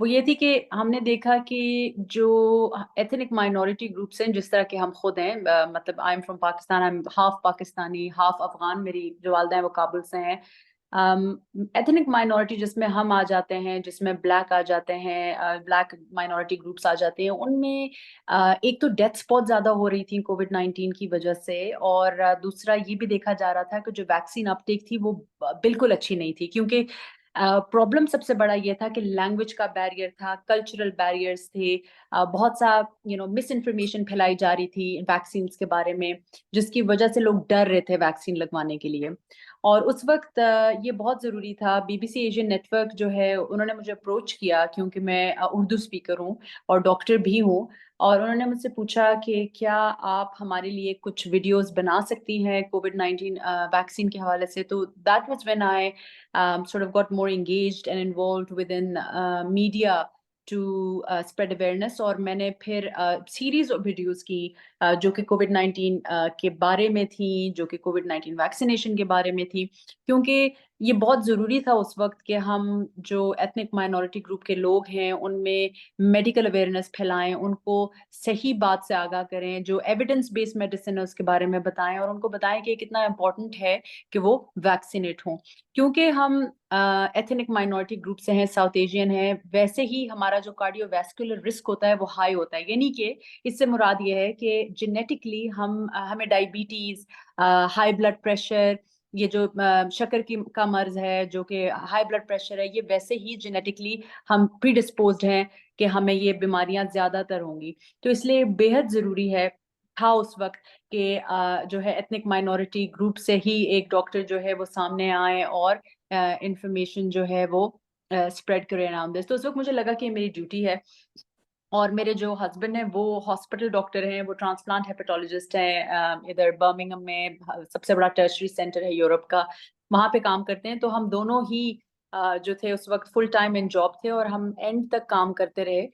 وہ یہ تھی کہ ہم نے دیکھا کہ جو ایتھنک مائنورٹی گروپس ہیں، جس طرح کے ہم خود ہیں، مطلب I am from Pakistan, I am half Pakistani half Afghan, میری جو والدہ ہیں وہ کابل سے ہیں. ایتھنک مائنورٹی جس میں ہم آ جاتے ہیں، جس میں بلیک آ جاتے ہیں، بلیک مائنورٹی گروپس آ جاتے ہیں، ان میں ایک تو ڈیتھس بہت زیادہ ہو رہی تھیں کووڈ-19 کی وجہ سے، اور دوسرا یہ بھی دیکھا جا رہا تھا کہ جو ویکسین اپٹیک تھی وہ بالکل اچھی نہیں تھی، کیونکہ پرابلم سب سے بڑا یہ تھا کہ لینگویج کا بیریئر تھا، کلچرل بیریئرس تھے، بہت سا مس انفارمیشن پھیلائی جا رہی تھی ویکسینس کے بارے میں، جس کی وجہ سے لوگ ڈر رہے تھے ویکسین لگوانے کے لیے. اور اس وقت یہ بہت ضروری تھا. B B C Asian network جو ہے انہوں نے مجھے اپروچ کیا، کیونکہ میں اردو اسپیکر ہوں اور ڈاکٹر بھی ہوں، اور انہوں نے مجھ سے پوچھا کہ کیا آپ ہمارے لیے کچھ ویڈیوز بنا سکتی ہیں کووڈ-19 ویکسین کے حوالے سے. تو that was when I sort of got more engaged and involved within media to spread awareness. اور میں نے پھر سیریز آف ویڈیوز کی جو کہ کووڈ-19 کے بارے میں تھیں، جو کہ کووڈ-19 ویکسینیشن کے بارے میں تھی، کیونکہ یہ بہت ضروری تھا اس وقت کہ ہم جو ایتھنک مائنورٹی گروپ کے لوگ ہیں ان میں میڈیکل اویئرنیس پھیلائیں، ان کو صحیح بات سے آگاہ کریں، جو ایویڈنس بیس میڈیسن ہے اس کے بارے میں بتائیں، اور ان کو بتائیں کہ کتنا امپورٹنٹ ہے کہ وہ ویکسینیٹ ہوں. کیونکہ ہم ایتھنک مائنورٹی گروپ سے ہیں، ساؤتھ ایشین ہیں، ویسے ہی ہمارا جو کارڈیو ویسکولر رسک ہوتا ہے وہ ہائی ہوتا ہے. یعنی کہ اس سے مراد یہ ہے کہ جینیٹکلی ہمیں ڈائبٹیز، ہائی بلڈ پریشر، یہ جو شکر کا مرض ہے، جو کہ ہائی بلڈ پریشر ہے، یہ ویسے ہی جینیٹکلی ہم پری ڈسپوزڈ ہیں کہ ہمیں یہ بیماریاں زیادہ تر ہوں گی. تو اس لیے بےحد ضروری ہے تھا اس وقت کہ جو ہے ایتھنک مائنورٹی گروپ سے ہی ایک ڈاکٹر جو ہے وہ سامنے آئے اور انفارمیشن جو ہے وہ اسپریڈ کرے اراؤنڈ دس. تو اس وقت مجھے لگا کہ میری ڈیوٹی ہے. اور میرے جو ہسبینڈ ہیں وہ ہاسپٹل ڈاکٹر ہیں، وہ ٹرانسپلانٹ ہیپیٹالوجسٹ ہیں ادھر برمنگھم میں، سب سے بڑا ٹرشری سینٹر ہے یورپ کا، وہاں پہ کام کرتے ہیں. تو ہم دونوں ہی جو تھے اس وقت فل ٹائم ان جاب تھے، اور ہم اینڈ تک کام کرتے رہے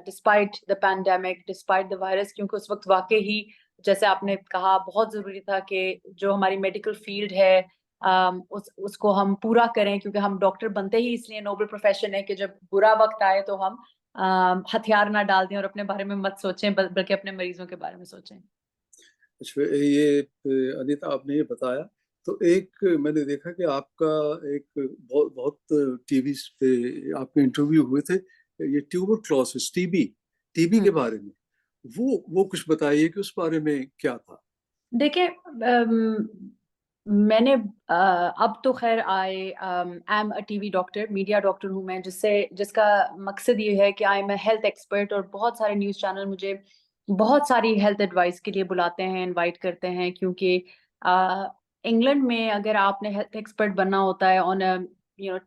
despite the pandemic, despite the virus, کیونکہ اس وقت واقع ہی جیسے آپ نے کہا بہت ضروری تھا کہ جو ہماری میڈیکل فیلڈ ہے اس کو ہم پورا کریں، کیونکہ ہم ڈاکٹر بنتے ہی اس لیے نوبل پروفیشن ہے کہ جب برا وقت آئے تو ہم ہتھیار نہ ڈال دیں اور اپنے بارے میں مت سوچیں، بلکہ اپنے مریضوں کے بارے میں سوچیں. اچھا، یہ انیتا آپ نے یہ بتایا تو ایک میں نے دیکھا کہ آپ کا ایک بہت ٹی وی پہ آپ کے انٹرویو ہوئے تھے، یہ ٹیوبرکلوسس، ٹی بی کے بارے میں، وہ کچھ بتائیے کہ اس بارے میں کیا تھا. دیکھیں میں نے اب تو خیر I am a T we doctor, media doctor ہوں میں، جس کا مقصد یہ ہے کہ I am a health expert, اور بہت سارے نیوز چینل مجھے بہت ساری ہیلتھ ایڈوائس کے لیے بلاتے ہیں، انوائٹ کرتے ہیں، کیونکہ انگلینڈ میں اگر آپ نے ہیلتھ ایکسپرٹ بننا ہوتا ہے آن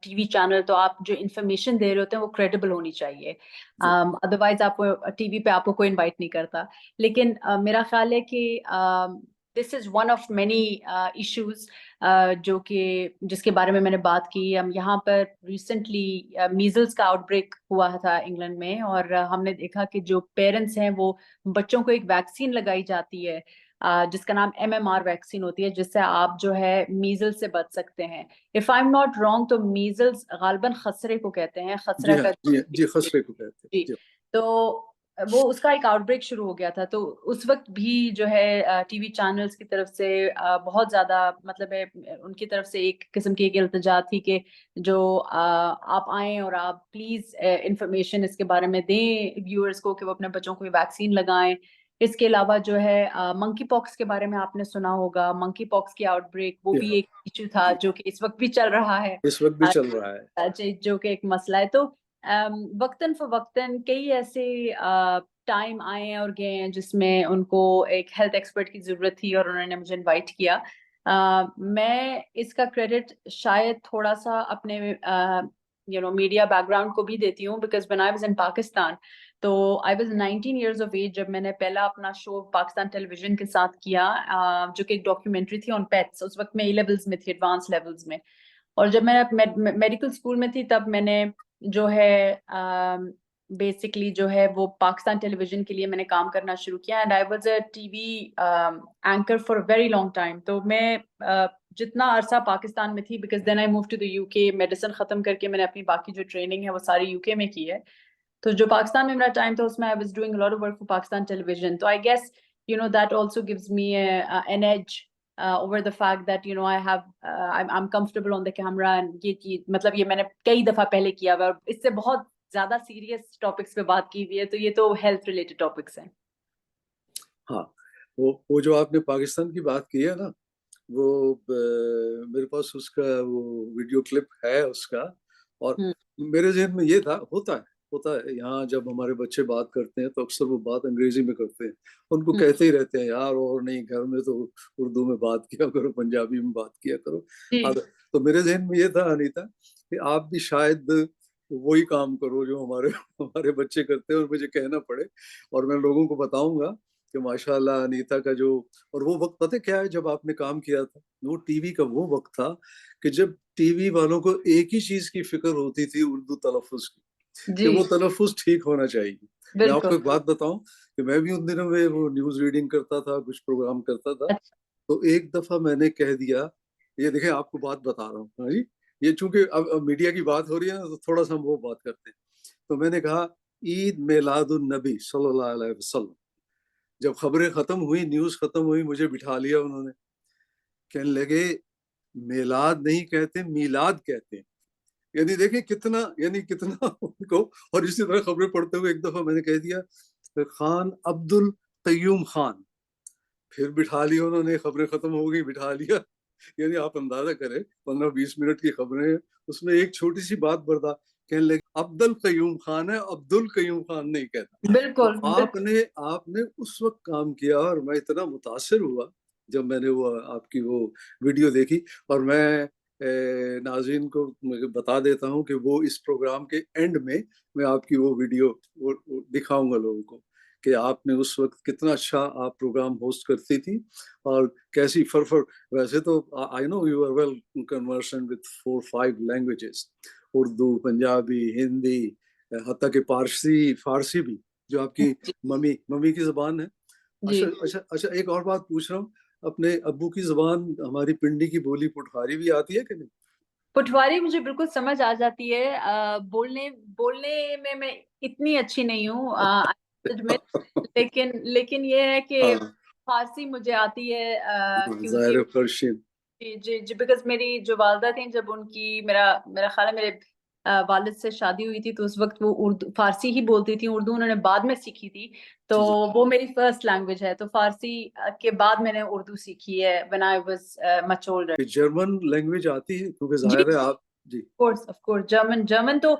ٹی وی چینل، تو آپ جو انفارمیشن دے رہے ہوتے ہیں وہ کریڈیبل ہونی چاہیے، ادروائز آپ کو ٹی وی پہ آپ کو کوئی انوائٹ نہیں کرتا. لیکن میرا خیال ہے کہ this is one of many issues جو کہ جس کے بارے میں نے بات کی. یہاں پر ریسنٹلی میزلس کا آؤٹ بریک ہوا تھا انگلینڈ میں، اور ہم نے دیکھا کہ جو پیرنٹس ہیں وہ بچوں کو ایک ویکسین لگائی جاتی ہے جس کا نام MMR ویکسین ہوتی ہے، جس سے آپ جو ہے میزلس سے بچ سکتے ہیں. If I am not wrong تو میزلس غالباً خسرے کو کہتے ہیں، خسرہ کا جی خسرے کو کہتے ہیں. جی. تو وہ اس کا ایک آؤٹ بریک شروع ہو گیا تھا، تو اس وقت بھی جو ہے ٹی وی چینلز کی طرف سے بہت زیادہ مطلب ہے ان کی طرف سے ایک قسم کی ایک التجا تھی کہ جو آپ آئیں اور آپ پلیز انفارمیشن اس کے بارے میں دیں ویورز کو کہ وہ اپنے بچوں کو یہ ویکسین لگائیں. اس کے علاوہ جو ہے منکی پاکس کے بارے میں آپ نے سنا ہوگا، منکی پاکس کی آؤٹ بریک، وہ بھی ایک ایشو تھا جو کہ اس وقت بھی چل رہا ہے، اس وقت بھی چل رہا ہے، جو کہ ایک مسئلہ ہے. تو وقتاً فوقتاً کئی ایسے ٹائم آئے ہیں اور گئے ہیں جس میں ان کو ایک ہیلتھ ایکسپرٹ کی ضرورت تھی اور انہوں نے مجھے انوائٹ کیا. میں اس کا کریڈٹ شاید تھوڑا سا اپنے میڈیا بیک گراؤنڈ کو بھی دیتی ہوں، because when I was in Pakistan تو I was 19 years of age جب میں نے پہلا اپنا شو پاکستان ٹیلی ویژن کے ساتھ کیا، جو کہ ایک ڈاکیومنٹری تھی آن پیٹس. اس وقت میں A-levels میں تھی، ایڈوانس لیولز میں، اور جب میں میڈیکل اسکول میں تھی تب میں نے جو ہے بیسکلی جو ہے وہ پاکستان ٹیلی ویژن کے لیے میں نے کام کرنا شروع کیا and I was a T V anchor for very long time. تو میں جتنا عرصہ پاکستان میں تھی because then I move to the U K, medicine ختم کر کے میں نے اپنی باقی جو ٹریننگ ہے وہ ساری یو کے میں کی ہے. تو جو پاکستان میں میرا ٹائم تھا اس میں I was doing lot of work for Pakistan television. تو I guess you know that also gives me an edge over the fact that you know I'm comfortable on the camera and یہ مطلب یہ میں نے کئی دفعہ پہلے کیا ہوا اور اس سے بہت زیادہ سیریس ٹاپکس پہ بات کی ہوئی ہے. تو یہ تو ہیلتھ ریلیٹڈ ٹاپکس ہیں. ہاں وہ جو آپ نے پاکستان کی بات کی ہے نا, وہ میرے پاس اس کا وہ ویڈیو کلپ ہے اس کا, اور میرے ذہن میں یہ تھا, ہوتا ہے یہاں جب ہمارے بچے بات کرتے ہیں تو اکثر وہ بات انگریزی میں کرتے ہیں, ان کو کہتے ہی رہتے ہیں یار اور نہیں گھر میں تو اردو میں بات کیا کرو, پنجابی میں بات کیا کرو. تو میرے ذہن میں یہ تھا انیتا کہ آپ بھی شاید وہی کام کرو جو ہمارے بچے کرتے ہیں اور مجھے کہنا پڑے, اور میں لوگوں کو بتاؤں گا کہ ماشاء اللہ انیتا کا جو, اور وہ وقت پتہ کیا ہے جب آپ نے کام کیا تھا, وہ ٹی وی کا وہ وقت تھا کہ جب ٹی وی والوں کو ایک ہی چیز کی فکر ہوتی تھی, اردو تلفظ کی, کہ وہ تلفظ ٹھیک ہونا چاہیے. میں آپ کو ایک بات بتاؤں کہ میں بھی ان دنوں میں وہ نیوز ریڈنگ کرتا تھا, کچھ پروگرام کرتا تھا, تو ایک دفعہ میں نے کہہ دیا, یہ دیکھیں آپ کو بات بتا رہا ہوں جی, یہ چونکہ اب میڈیا کی بات ہو رہی ہے نا تو تھوڑا سا ہم وہ بات کرتے ہیں. تو میں نے کہا عید میلاد النبی صلی اللہ علیہ وسلم. جب خبریں ختم ہوئی, نیوز ختم ہوئی, مجھے بٹھا لیا انہوں نے, کہنے لگے میلاد نہیں کہتے میلاد کہتے ہیں. یعنی دیکھیں کتنا ان کو, اور اسی طرح خبریں پڑھتے ہوئے ایک دفعہ میں نے کہہ دیا خان عبد القیوم خان, پھر بٹھا لیا انہوں نے, خبریں ختم ہو گئی, بٹھا لیا. یعنی آپ اندازہ کریں 15-20 منٹ کی خبریں ہیں, اس میں ایک چھوٹی سی بات بردا, کہنے لگے عبد القیوم خان ہے, عبد القیوم خان نہیں کہتا. بالکل آپ نے اس وقت کام کیا, اور میں اتنا متاثر ہوا جب میں نے وہ آپ کی وہ ویڈیو دیکھی. اور میں ناظرین کو بتا دیتا ہوں کہ وہ اس پروگرام کے اینڈ میں آپ کی وہ ویڈیو دکھاؤں گا لوگوں کو کہ آپ نے اس وقت کتنا اچھا آپ پروگرام ہوسٹ کرتی تھی, اور کیسی ویسے تو I know you are well conversant with 4-5 languages, Urdu, Punjabi, Hindi, حتیٰ کہ فارسی بھی جو آپ کی ممی کی زبان ہے. اچھا ایک اور بات پوچھ رہا ہوں, اپنے ابو کی زبان ہماری پنڈی کی بولی پٹھواری بھی آتی ہے کہ نہیں؟ پٹھواری مجھے بالکل سمجھ آ جاتی ہے, بولنے میں اتنی اچھی نہیں ہوں, لیکن یہ ہے کہ فارسی مجھے آتی ہے جی بیکاز میری جو والدہ تھیں, جب ان کی میرا خیال ہے میرے والد سے شادی ہوئی تھی تو اس وقت وہ فارسی ہی بولتی تھی, اردو انہوں نے بعد میں سیکھی تھی, تو وہ میری فرسٹ لینگویج ہے. تو فارسی کے بعد میں نے اردو سیکھی ہے when I was much older. German language آتی ہے کیونکہ ظاہر ہے آپ of course جرمن تو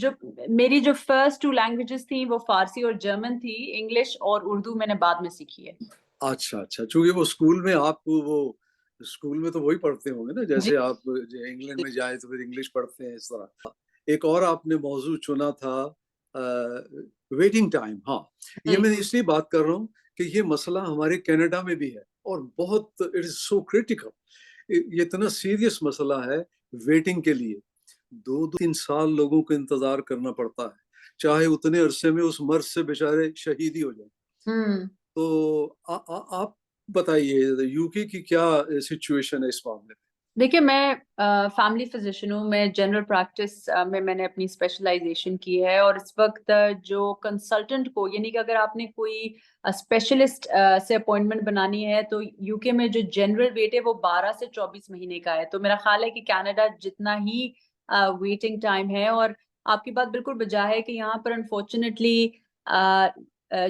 جو میری جو فرسٹ 2 لینگویجز تھیں وہ فارسی اور جرمن تھی, انگلش اور اردو میں نے بعد میں سیکھی ہے. اچھا چونکہ وہ اسکول میں آپ کو وہ اسکول میں تو وہی پڑھتے ہوں گے نا, جیسے آپ انگلینڈ میں جائیں تو پھر انگلش پڑھتے ہیں اس طرح. ایک اور آپ نے موضوع چنا تھا ویٹنگ ٹائم. ہاں یہ میں اس لیے بات کر رہا ہوں کہ یہ مسئلہ ہمارے کینیڈا میں بھی ہے, اور بہت اٹ از سو کریٹیکل. یہ اتنا سیریس مسئلہ ہے ویٹنگ کے لیے, 2-3 سال لوگوں کو انتظار کرنا پڑتا ہے, چاہے اتنے عرصے میں اس مرض سے بیچارے شہید ہی ہو جائیں. تو آپ بتائیے یو کے کی کیا سچویشن ہے اس معاملے میں؟ دیکھیے میں فیملی فزیشین ہوں, میں جنرل پریکٹس میں نے اپنی اسپیشلائزیشن کی ہے, اور اس وقت جو کنسلٹنٹ کو, یعنی کہ اگر آپ نے کوئی اسپیشلسٹ سے اپوائنٹمنٹ بنانی ہے تو یو کے میں جو جنرل ویٹ ہے وہ 12 سے 24 مہینے کا ہے. تو میرا خیال ہے کہ کینیڈا جتنا ہی ویٹنگ ٹائم ہے, اور آپ کی بات بالکل بجا ہے کہ یہاں پر انفارچونیٹلی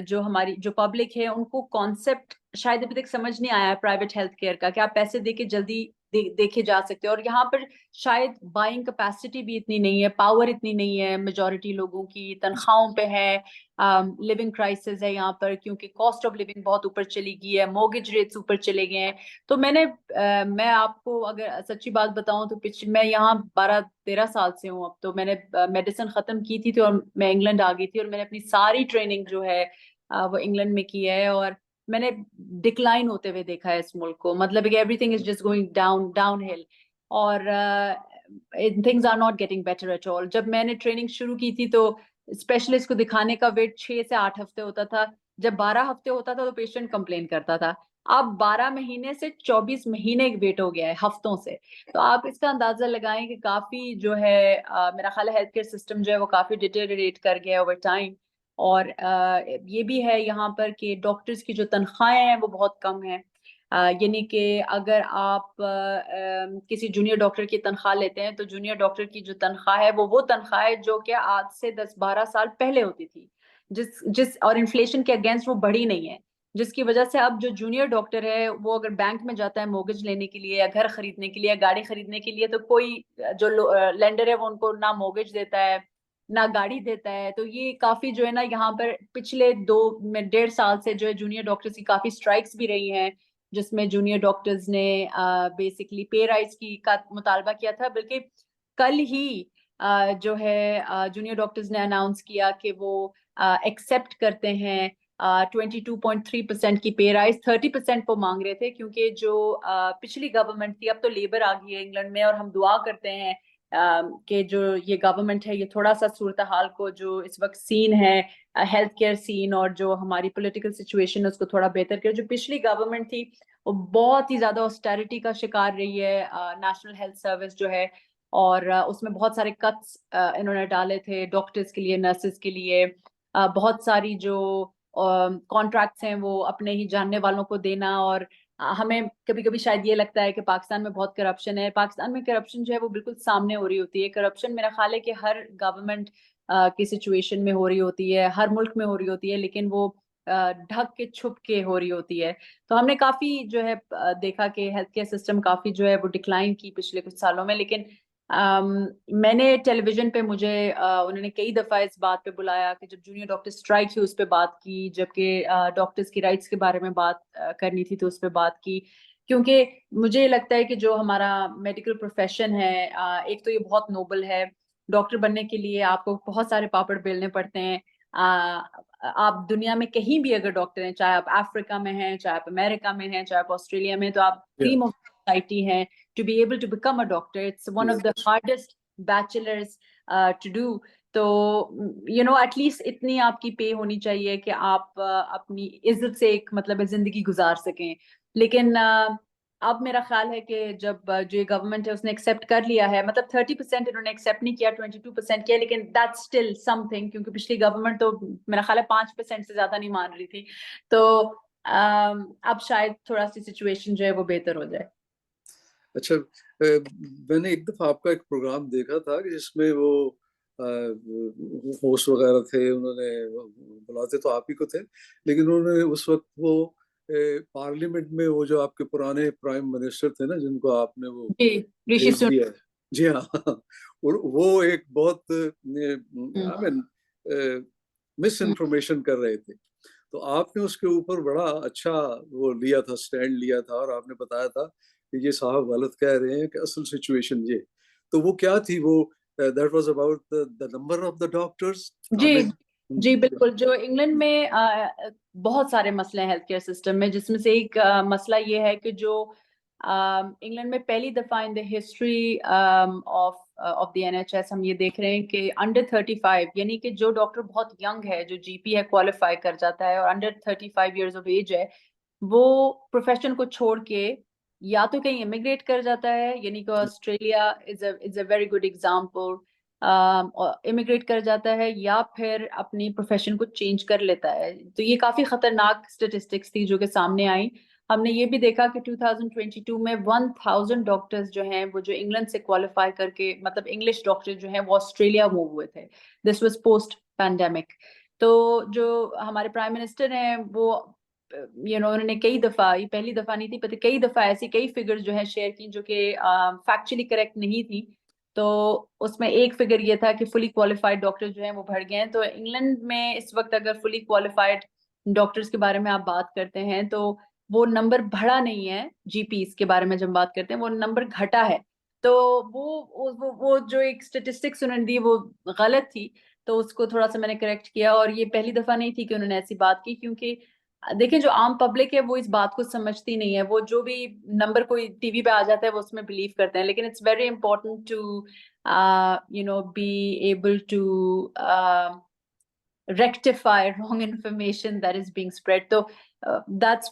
جو ہماری جو پبلک ہے ان کو کانسیپٹ شاید ابھی تک سمجھ نہیں آیا ہے پرائیویٹ ہیلتھ کیئر کا, کہ آپ پیسے دے کے جلدی دیکھے جا سکتے ہیں. اور یہاں پر شاید بائنگ کیپیسٹی بھی اتنی نہیں ہے, پاور اتنی نہیں ہے, میجورٹی لوگوں کی تنخواہوں پہ ہے, لیونگ کرائسس ہے یہاں پر کیونکہ کاسٹ آف لیونگ بہت اوپر چلی گئی ہے, مورگیج ریٹس اوپر چلے گئے ہیں. تو میں آپ کو اگر سچی بات بتاؤں تو میں یہاں 12-13 سال سے ہوں اب. تو میں نے میڈیسن ختم کی تھی اور میں انگلینڈ آ گئی تھی, اور میں نے اپنی ساری ٹریننگ جو ہے وہ انگلینڈ میں کی ہے, اور میں نے ڈکلائن ہوتے ہوئے دیکھا ہے اس ملک کو, مطلب کہ everything is just going downhill, اور things are not getting better at all. جب میں نے ٹریننگ شروع کی تھی تو اسپیشلسٹ کو دکھانے کا ویٹ 6 سے 8 ہفتے ہوتا تھا. جب 12 ہفتے ہوتا تھا تو پیشنٹ کمپلین کرتا تھا. اب 12 مہینے سے 24 مہینے ویٹ ہو گیا ہے ہفتوں سے. تو آپ اس کا اندازہ لگائیں کہ کافی جو ہے میرا خیال ہے ہیلتھ کیئر سسٹم جو ہے وہ کافی ڈیٹیریٹ کر گیا اوور ٹائم. اور یہ بھی ہے یہاں پر کہ ڈاکٹرز کی جو تنخواہیں ہیں وہ بہت کم ہیں. یعنی کہ اگر آپ کسی جونیئر ڈاکٹر کی تنخواہ لیتے ہیں تو جونیئر ڈاکٹر کی جو تنخواہ ہے وہ تنخواہ ہے جو کہ آج سے 10-12 سال پہلے ہوتی تھی, جس اور انفلیشن کے اگینسٹ وہ بڑھی نہیں ہے, جس کی وجہ سے اب جو جونیئر ڈاکٹر ہے وہ اگر بینک میں جاتا ہے موگج لینے کے لیے یا گھر خریدنے کے لیے یا گاڑی خریدنے کے لیے تو کوئی جو لینڈر ہے وہ ان کو نہ موگج دیتا ہے نہ گاڑی دیتا ہے. تو یہ کافی جو ہے نا یہاں پر پچھلے 1.5 سال سے جو ہے جونیئر ڈاکٹرز کی کافی اسٹرائکس بھی رہی ہیں, جس میں جونیئر ڈاکٹرز نے بیسکلی پے رائز کا مطالبہ کیا تھا. بلکہ کل ہی جو ہے جونیئر ڈاکٹرز نے اناؤنس کیا کہ وہ ایکسیپٹ کرتے ہیں 22.3% کی پے رائز. 30% وہ مانگ رہے تھے کیونکہ جو پچھلی گورنمنٹ تھی, اب تو لیبر آ گئی ہے انگلینڈ میں, اور ہم دعا کرتے ہیں کہ جو یہ گورنمنٹ ہے یہ تھوڑا سا صورتحال کو جو اس وقت سین ہے ہیلتھ کیئر سین اور جو ہماری پولیٹیکل سچویشن ہے اس کو تھوڑا بہتر کرے. جو پچھلی گورنمنٹ تھی وہ بہت ہی زیادہ آسٹیرٹی کا شکار رہی ہے. نیشنل ہیلتھ سروس جو ہے, اور اس میں بہت سارے کٹس انہوں نے ڈالے تھے ڈاکٹرز کے لیے, نرسز کے لیے. بہت ساری جو کانٹریکٹس ہیں وہ اپنے ہی جاننے والوں کو دینا. اور ہمیں کبھی کبھی شاید یہ لگتا ہے کہ پاکستان میں بہت کرپشن ہے. پاکستان میں کرپشن جو ہے وہ بالکل سامنے ہو رہی ہوتی ہے. کرپشن میرا خیال ہے کہ ہر گورنمنٹ کی سچویشن میں ہو رہی ہوتی ہے, ہر ملک میں ہو رہی ہوتی ہے, لیکن وہ ڈھک کے چھپ کے ہو رہی ہوتی ہے. تو ہم نے کافی جو ہے دیکھا کہ ہیلتھ کیئر سسٹم کافی جو ہے وہ ڈکلائن کی پچھلے کچھ سالوں میں. لیکن میں نے ٹیلی ویژن پہ مجھے انہوں نے کئی دفعہ اس بات پہ بلایا کہ جب جونیئر ڈاکٹر اسٹرائک تھی اس پہ بات کی, جبکہ ڈاکٹرز کی رائٹس کے بارے میں بات کرنی تھی تو اس پہ بات کی. کیونکہ مجھے یہ لگتا ہے کہ جو ہمارا میڈیکل پروفیشن ہے ایک تو یہ بہت نوبل ہے. ڈاکٹر بننے کے لیے آپ کو بہت سارے پاپڑ بیلنے پڑتے ہیں. آپ دنیا میں کہیں بھی اگر ڈاکٹر ہیں, چاہے آپ افریقہ میں ہیں, چاہے آپ امریکہ میں ہیں, چاہے آپ آسٹریلیا میں, تو آپ کریم آف سوسائٹی ہیں to be able to become a doctor. It's one of the hardest bachelors to do. تو ایٹ لیسٹ اتنی آپ کی پے ہونی چاہیے کہ آپ اپنی عزت سے ایک مطلب زندگی گزار سکیں. لیکن اب میرا خیال ہے کہ جب جو گورنمنٹ ہے اس نے ایکسیپٹ کر لیا ہے, مطلب 30% انہوں نے ایکسیپٹ نہیں کیا, 22% کیا, لیکن that's still something, کیونکہ پچھلی گورنمنٹ تو میرا خیال ہے 5% سے زیادہ نہیں مان رہی تھی. تو اب شاید تھوڑا سی سچویشن جو ہے وہ بہتر ہو جائے. اچھا, میں نے ایک دفعہ آپ کا ایک پروگرام دیکھا تھا کہ جس میں وہ ہوسٹ وغیرہ تھے, انہوں نے بلاتے تو آپ ہی کو تھے, لیکن انہوں نے اس وقت وہ پارلیمنٹ میں وہ جو آپ کے پرانے پرائم منسٹر تھے نا, جن کو آپ نے وہ بھیج دیا ہے, جی ہاں, وہ ایک بہت مس انفارمیشن کر رہے تھے. تو آپ نے اس کے اوپر بڑا اچھا وہ لیا تھا, سٹینڈ لیا تھا, اور آپ نے بتایا تھا کہ یہ صاحب غلط کہہ رہے ہیں کہ اصل سچویشن یہ. تو وہ کیا تھی, وہ that was about the number of the doctors. جی بالکل. جو انگلینڈ میں بہت سارے مسئلے ہیں ہیلتھ کیئر سسٹم میں, جس میں سے ایک مسئلہ یہ ہے کہ جو انگلینڈ میں پہلی دفعہ in the history of the NHS ہم یہ دیکھ رہے ہیں کہ انڈر 35 یعنی کہ جو ڈاکٹر بہت ینگ ہے, جو GP ہے, کوالیفائی کر جاتا ہے اور انڈر 35 ایئرز آف ایج ہے, وہ پروفیشن کو چھوڑ کے یا تو کہیں امیگریٹ کر جاتا ہے, یعنی کہ Australia is a very good example, immigrate کر جاتا ہے, یا پھر اپنی پروفیشن کو چینج کر لیتا ہے. تو یہ کافی خطرناک اسٹیٹسٹکس تھی جو کہ سامنے آئیں. ہم نے یہ بھی دیکھا کہ 2022 میں 1000 ڈاکٹرز جو ہیں وہ جو انگلینڈ سے کوالیفائی کر کے, مطلب انگلش ڈاکٹر جو ہیں وہ آسٹریلیا موو ہوئے تھے. This was post pandemic. تو جو ہمارے پرائم منسٹر ہیں وہ انہوں نے کئی دفعہ, یہ پہلی دفعہ نہیں تھی, پتہ کئی دفعہ ایسی کئی فگرز جو ہیں شیئر کی جو کہ فیکچولی کریکٹ نہیں تھی. تو اس میں ایک فگر یہ تھا کہ فلی کوالیفائڈ ڈاکٹر جو ہیں وہ بڑھ گئے ہیں. تو انگلینڈ میں اس وقت اگر فلی کوالیفائڈ ڈاکٹرز کے بارے میں آپ بات کرتے ہیں تو وہ نمبر بڑھا نہیں ہے. GPs کے بارے میں جب بات کرتے ہیں وہ نمبر گھٹا ہے. تو وہ جو ایک اسٹیٹسٹکس انہوں نے دی وہ غلط تھی, تو اس کو تھوڑا سا میں نے کریکٹ کیا. اور یہ پہلی دفعہ نہیں تھی کہ انہوں نے ایسی بات کی, کیونکہ دیکھیں جو عام پبلک ہے وہ اس بات کو سمجھتی نہیں ہے. وہ جو بھی نمبر کوئی ٹی وی پہ آ جاتا ہے وہ اس میں بلیو کرتے ہیں. لیکن it's very important to be able to rectify wrong information that is being spread. So that's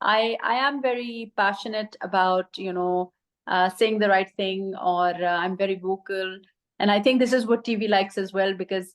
I am very passionate about, you know, saying the right thing, or I'm very vocal. And I think this is what TV likes as well, because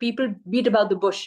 people beat about the bush.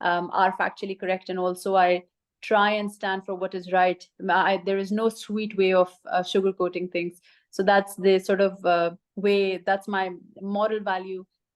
are factually correct, and also I try and stand for what is right. There is no sweet way of sugarcoating things. So that's the sort of way, that's my moral value.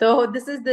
So this is the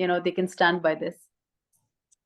you know they can stand by this.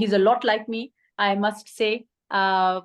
he's a lot like me, I must say.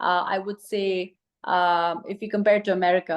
I would say if we compare to America,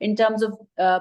in terms of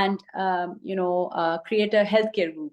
and you know create a healthcare group.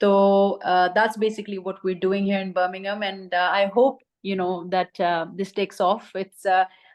So that's basically what we're doing here in Birmingham, and I hope you know that this takes off. It's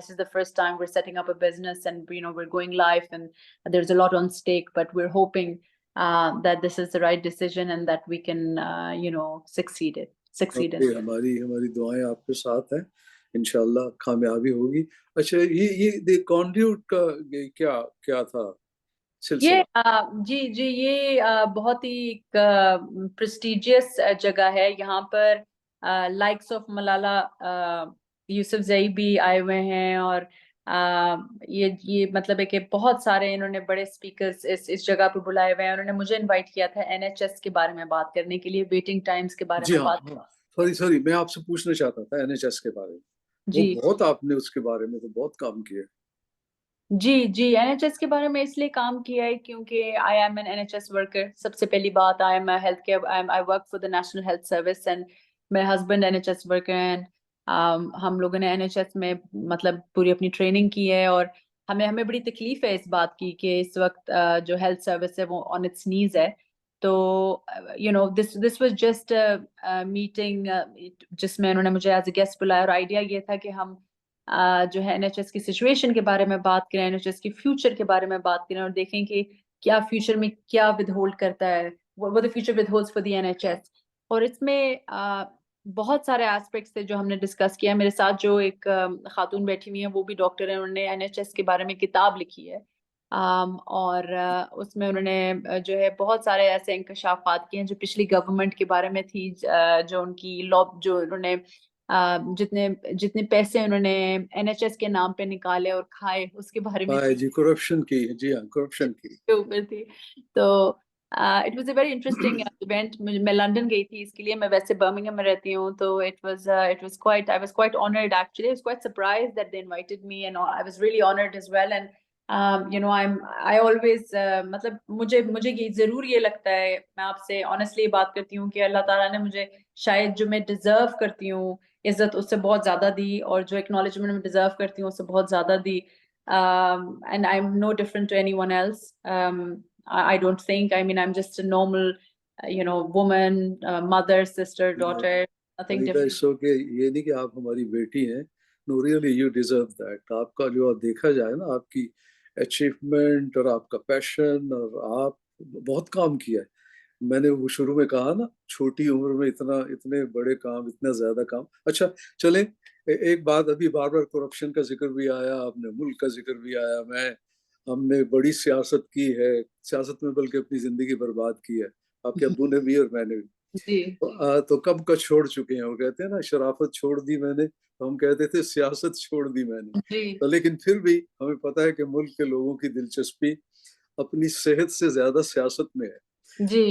This is the first time we're setting up a business, and you know we're going live, and there's a lot on stake. But we're hoping that this is the right decision and that we can you know succeed it. succeed in. Okay, ہماری دعائیں آپ کے ساتھ ہیں، انشاءاللہ کامیابی ہوگی. اچھا، یہ کانڈیوٹ کا کیا تھا سلسلہ؟ جی یہ بہت ہی ایک پریسٹیجیس جگہ ہے. یہاں پر لائکس آف ملالہ یوسف زئی بھی آئے ہوئے ہیں، اور یہ مطلب ہے کہ بہت سارے انہوں نے بڑے اسپیکرز اس جگہ پہ بلائے ہوئے ہیں. انہوں نے مجھے انوائٹ کیا تھا NHS کے بارے میں بات کرنے کے لیے، ویٹنگ ٹائمز کے بارے جی میں ہاں، بات. سوری میں آپ سے پوچھنا چاہتا تھا NHS کے بارے میں. وہ جی بہت آپ نے اس کے بارے میں تو بہت کام کیا. جی NHS کے بارے میں اس لیے کام کیا ہے کیونکہ I am an NHS worker. سب سے پہلی بات I am a healthcare, I work for the National Health Service and my husband NHS worker and ہم لوگوں نے NHS میں مطلب پوری اپنی ٹریننگ کی ہے، اور ہمیں بڑی تکلیف ہے اس بات کی کہ اس وقت جو ہیلتھ سروس ہے وہ آن اٹس نیز ہے. تو this was just a meeting جس میں انہوں نے مجھے ایز اے گیسٹ بلایا، اور آئیڈیا یہ تھا کہ ہم جو ہے NHS کی سچویشن کے بارے میں بات کریں، NHS کی فیوچر کے بارے میں بات کریں، اور دیکھیں کہ کیا فیوچر میں کیا ود ہولڈ کرتا ہے، what the future withholds for the NHS. اور اس میں بہت سارے ایسپیکٹس تھے جو ہم نے ڈسکس کیا. میرے ساتھ جو ایک خاتون بیٹھی ہوئی ہیں وہ بھی ڈاکٹر ہیں، انہوں نے NHS کے بارے میں کتاب لکھی ہے، اور اس میں انہوں نے جو ہے بہت سارے ایسے انکشافات کیے ہیں جو پچھلی گورنمنٹ کے بارے میں تھی، جو ان کی جو انہوں نے جتنے پیسے انہوں نے NHS کے نام پہ نکالے اور کھائے اس کے بارے میں جی کرپشن کی، جی ہاں کرپشن کی اوپر تھی. تو it was a very interesting event. میں لندن گئی تھی اس کے لیے، میں ویسے برمنگھم میں رہتی ہوں، تو I was quite honored actually. I was quite surprised that they invited me and I was really honored as well. And I always مطلب مجھے یہ ضرور یہ لگتا ہے، میں آپ سے honestly بات کرتی ہوں کہ اللہ تعالیٰ نے مجھے شاید جو میں ڈیزرو کرتی ہوں عزت اس سے بہت زیادہ دی، اور جو اکنالجمنٹ میں ڈیزرو کرتی ہوں اس سے بہت زیادہ دی. And I'm no different to anyone else. I don't think, I mean, I'm just a normal woman, mother, sister, daughter, nothing different. سو کہ یہ نہیں کہ آپ ہماری بیٹی ہیں. نو ریئلی یو ڈیزرو دیٹ. آپ کا جو دیکھا جائے نا، آپ کی اچیومنٹ اور آپ کا پیشن، اور آپ بہت کام کیا ہے. میں نے وہ شروع میں کہا نا، چھوٹی عمر میں اتنے بڑے کام، اتنا زیادہ کام. اچھا چلیں، ایک بات، ابھی بار بار کرپشن کا ذکر بھی آیا، آپ نے ملک کا ذکر بھی آیا. ہم نے بڑی سیاست کی ہے، سیاست میں بلکہ اپنی زندگی برباد کی ہے. آپ کے ابو نے بھی اور میں نے بھی. جی تو کب کا چھوڑ چکے ہیں. وہ کہتے ہیں نا شرافت چھوڑ دی میں نے، تو ہم کہتے تھے سیاست چھوڑ دی میں نے. جی تو لیکن پھر بھی ہمیں پتہ ہے کہ ملک کے لوگوں کی دلچسپی اپنی صحت سے زیادہ سیاست میں ہے. جی